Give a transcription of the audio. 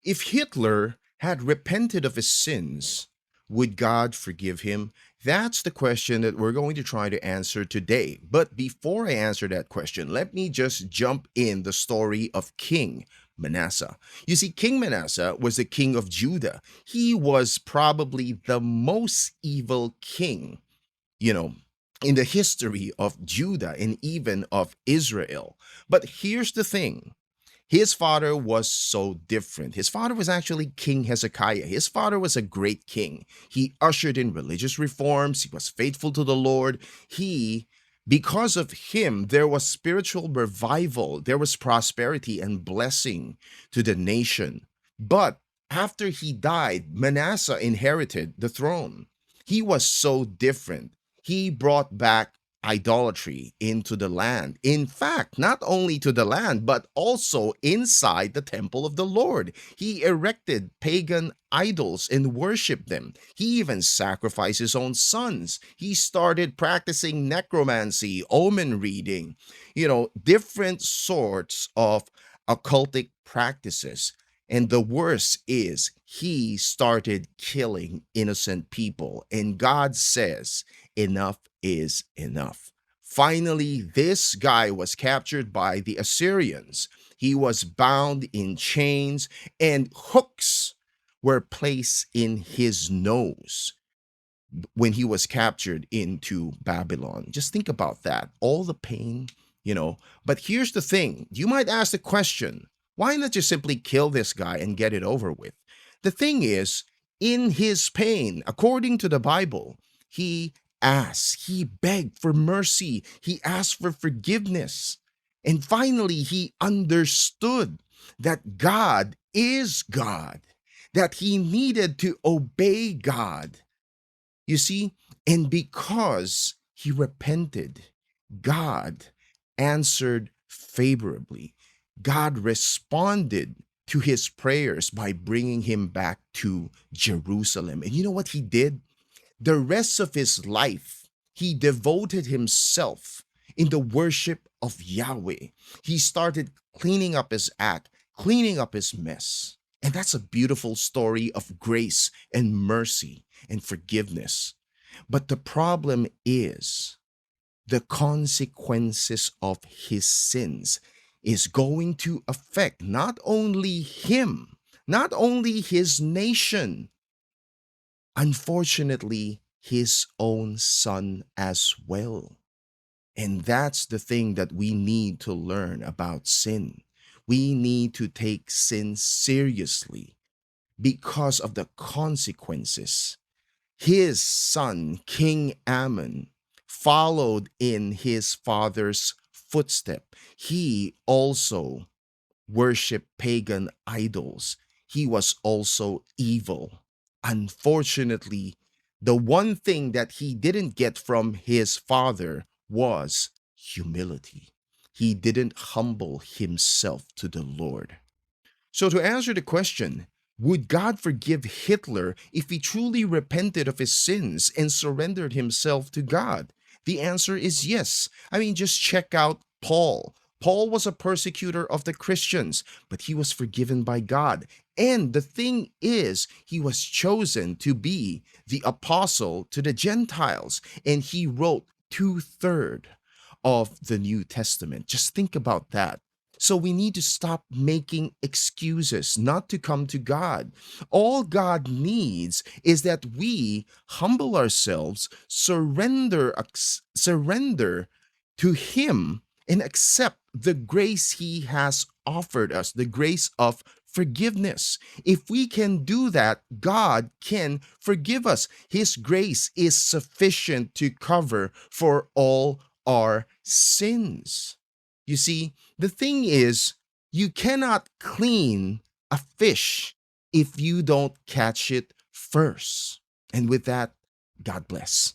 If Hitler had repented of his sins, would God forgive him? That's the question that we're going to try to answer today. But before I answer that question, let me just jump in the story of King Manasseh. You see, King Manasseh was the king of Judah. He was probably the most evil king, you know, in the history of Judah and even of Israel. But here's the thing, his father was so different. His father was actually King Hezekiah. His father was a great king. He ushered in religious reforms. He was faithful to the Lord. Because of him, there was spiritual revival, there was prosperity and blessing to the nation. But after he died, Manasseh inherited the throne. He was so different. He brought back idolatry into the land. In fact, not only to the land, but also inside the temple of the Lord. He erected pagan idols and worshiped them. He even sacrificed his own sons. He started practicing necromancy, omen reading, different sorts of occultic practices. And the worst is, he started killing innocent people. And God says, enough is enough. Finally, this guy was captured by the Assyrians. He was bound in chains, and hooks were placed in his nose when he was captured into Babylon. Just think about that. All the pain. But here's the thing, you might ask the question, why not just simply kill this guy and get it over with? The thing is, in his pain, according to the Bible, he asked, he begged for mercy, he asked for forgiveness. And finally, he understood that God is God, that he needed to obey God. You see, and because he repented, God answered favorably. God responded to his prayers by bringing him back to Jerusalem. And you know what he did? The rest of his life, he devoted himself in the worship of Yahweh. He started cleaning up his act, cleaning up his mess. And that's a beautiful story of grace and mercy and forgiveness. But the problem is, the consequences of his sins is going to affect not only him, not only his nation, unfortunately, his own son as well. And that's the thing that we need to learn about sin. We need to take sin seriously because of the consequences. His son, King Ammon, followed in his father's footstep. He also worshiped pagan idols. He was also evil. Unfortunately, the one thing that he didn't get from his father was humility. He didn't humble himself to the Lord. So, to answer the question, would God forgive Hitler if he truly repented of his sins and surrendered himself to God? The answer is yes. I mean, just check out Paul. Paul was a persecutor of the Christians, but he was forgiven by God. And the thing is, he was chosen to be the apostle to the Gentiles, and he wrote two-thirds of the New Testament. Just think about that. So we need to stop making excuses not to come to God. All God needs is that we humble ourselves, surrender to him and accept the grace he has offered us, the grace of forgiveness. If we can do that, God can forgive us. His grace is sufficient to cover for all our sins. You see, the thing is, you cannot clean a fish if you don't catch it first. And with that, God bless.